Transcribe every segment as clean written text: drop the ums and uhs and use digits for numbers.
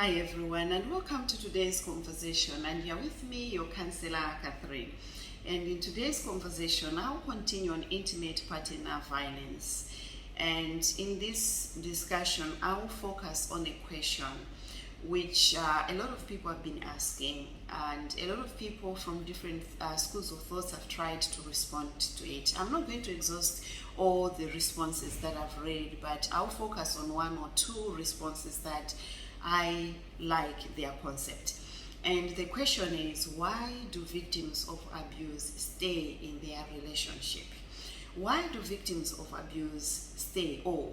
Hi everyone, and welcome to today's conversation. And you're with me, your counselor Catherine. And in today's conversation, I'll continue on intimate partner violence. And in this discussion, I'll focus on a question which a lot of people have been asking, and a lot of people from different schools of thought have tried to respond to it. I'm not going to exhaust all the responses that I've read, but I'll focus on one or two responses that I like their concept. And the question is, why do victims of abuse stay in their relationship? Why do victims of abuse stay? Or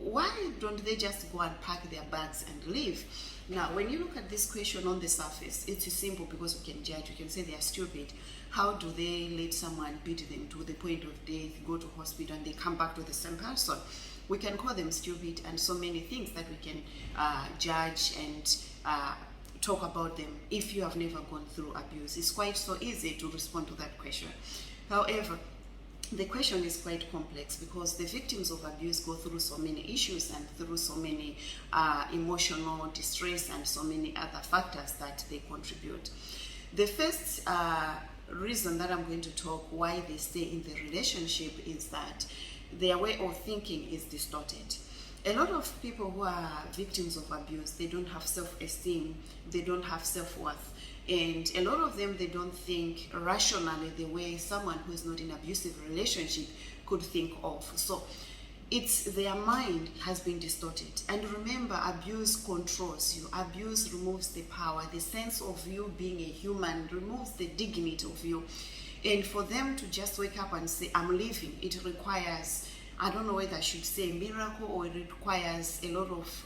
why don't they just go and pack their bags and leave? Now, when you look at this question on the surface, it's simple because we can judge. We can say they are stupid. How do they let someone beat them to the point of death, go to hospital, and they come back to the same person? We can call them stupid and so many things that we can judge and talk about them. If you have never gone through abuse, it's quite so easy to respond to that question. However, the question is quite complex because the victims of abuse go through so many issues and through so many emotional distress and so many other factors that they contribute. The first reason that I'm going to talk why they stay in the relationship is that their way of thinking is distorted. A lot of people who are victims of abuse, they don't have self-esteem, they don't have self-worth, and a lot of them, they don't think rationally the way someone who is not in an abusive relationship could think of. So it's their mind has been distorted. And remember, abuse controls you. Abuse removes the power, the sense of you being a human, removes the dignity of you. And for them to just wake up and say, I'm leaving, it requires, I don't know whether I should say a miracle, or it requires a lot of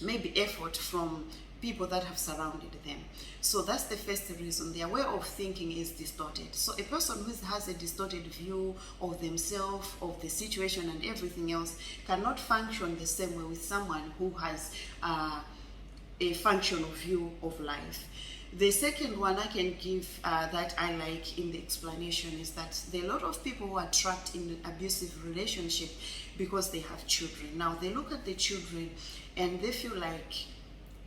maybe effort from people that have surrounded them. So that's the first reason. Their way of thinking is distorted. So a person who has a distorted view of themselves, of the situation and everything else cannot function the same way with someone who has a functional view of life. The second one I can give that I like in the explanation is that there are a lot of people who are trapped in an abusive relationship because they have children. Now they look at the children and they feel like,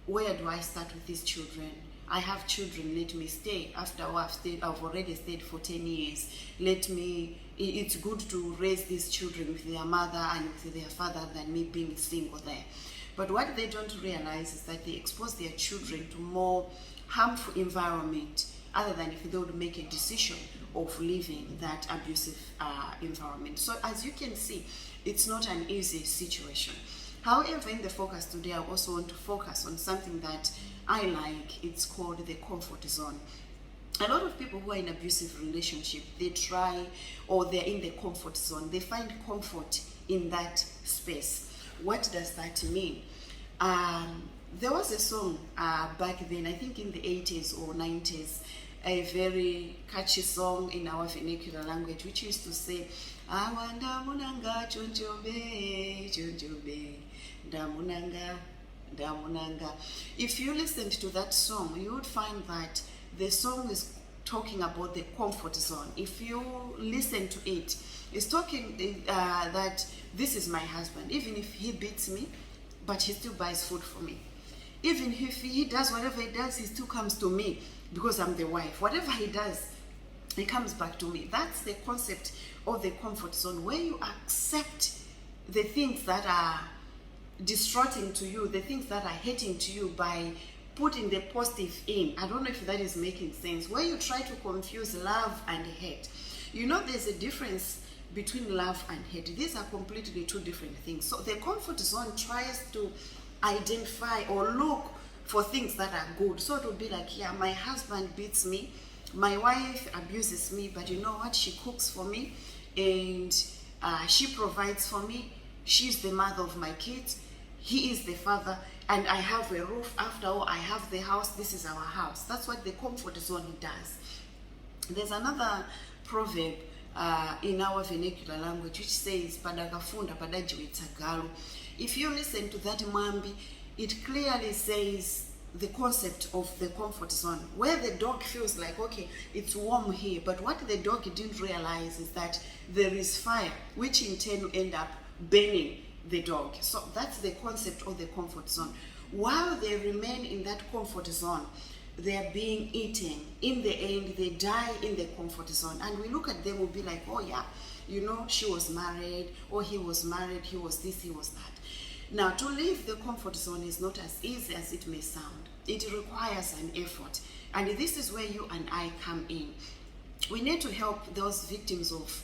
where do I start with these children? I have children, let me stay. After all, I've already stayed for 10 years. It's good to raise these children with their mother and with their father than me being single there. But what they don't realize is that they expose their children to more harmful environment other than if they would make a decision of leaving that abusive environment. So as you can see, it's not an easy situation. However, in the focus today, I also want to focus on something that I like. It's called the comfort zone. A lot of people who are in abusive relationship, they try, or they're in the comfort zone. They find comfort in that space. What does that mean? There was a song back then, I think in the 80s or 90s, a very catchy song in our vernacular language, which used to say, Awanda munanga chonchobe, chonchobe, damunanga, damunanga. If you listened to that song, you would find that the song is talking about the comfort zone. If you listen to it, it's talking that this is my husband. Even if he beats me, but he still buys food for me. Even if he does whatever he does, he still comes to me because I'm the wife. Whatever he does, he comes back to me. That's the concept of the comfort zone, where you accept the things that are distraughting to you, the things that are hating to you, by putting the positive in. I don't know if that is making sense. Where you try to confuse love and hate. You know, there's a difference between love and hate. These are completely two different things. So the comfort zone tries to identify or look for things that are good. So it will be like, yeah, my husband beats me, my wife abuses me, but you know what? She cooks for me and she provides for me. She's the mother of my kids. He is the father, and I have a roof. After all, I have the house. This is our house. That's what the comfort zone does. There's another proverb in our vernacular language which says, Padagafunda padajiwitsagalu. If you listen to that Mwambi, it clearly says the concept of the comfort zone, where the dog feels like, okay, it's warm here, but what the dog didn't realize is that there is fire, which in turn will end up burning the dog. So that's the concept of the comfort zone. While they remain in that comfort zone, they are being eaten. In the end, they die in the comfort zone. And we look at them, we'll be like, oh yeah, you know, she was married, or he was married, he was this, he was that. Now, to leave the comfort zone is not as easy as it may sound. It requires an effort. And this is where you and I come in. We need to help those victims of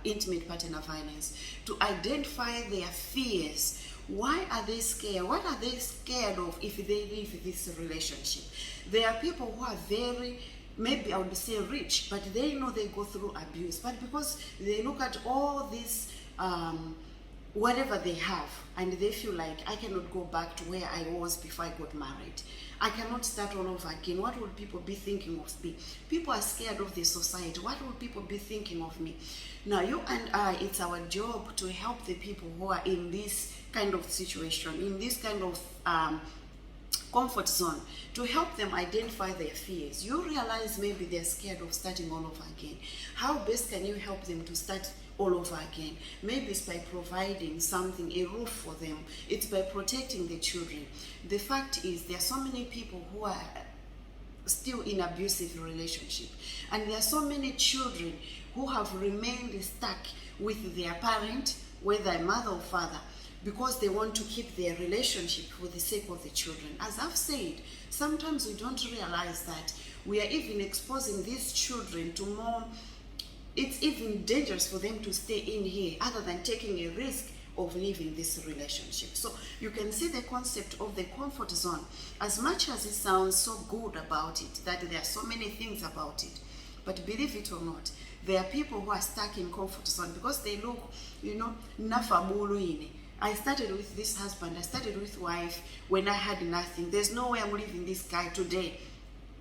intimate partner violence to identify their fears. Why are they scared? What are they scared of if they leave this relationship? There are people who are very, maybe I would say rich, but they know they go through abuse. But because they look at all this, whatever they have, and they feel like, I cannot go back to where I was before I got married. I cannot start all over again. What will people be thinking of me? People are scared of the society. What will people be thinking of me? Now, you and I, it's our job to help the people who are in this kind of situation, in this kind of comfort zone, to help them identify their fears. You realize maybe they're scared of starting all over again. How best can you help them to start all over again? Maybe it's by providing something, a roof for them. It's by protecting the children. The fact is, there are so many people who are still in abusive relationship, and there are so many children who have remained stuck with their parent, whether a mother or father, because they want to keep their relationship for the sake of the children. As I've said, sometimes we don't realize that we are even exposing these children to more. It's even dangerous for them to stay in here other than taking a risk of leaving this relationship. So you can see the concept of the comfort zone. As much as it sounds so good about it, that there are so many things about it, but believe it or not, there are people who are stuck in comfort zone because they look, you know, nafabuluine. I started with this husband, I started with wife when I had nothing. There's no way I'm leaving this guy today.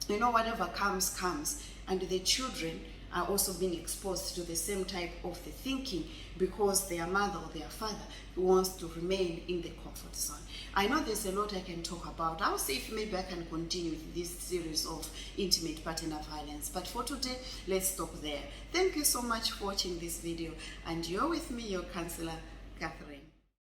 You know, whatever comes, comes. And the children are also being exposed to the same type of the thinking because their mother or their father wants to remain in the comfort zone. I know there's a lot I can talk about. I'll see if maybe I can continue with this series of intimate partner violence. But for today, let's stop there. Thank you so much for watching this video. And you're with me, your counselor, Catherine.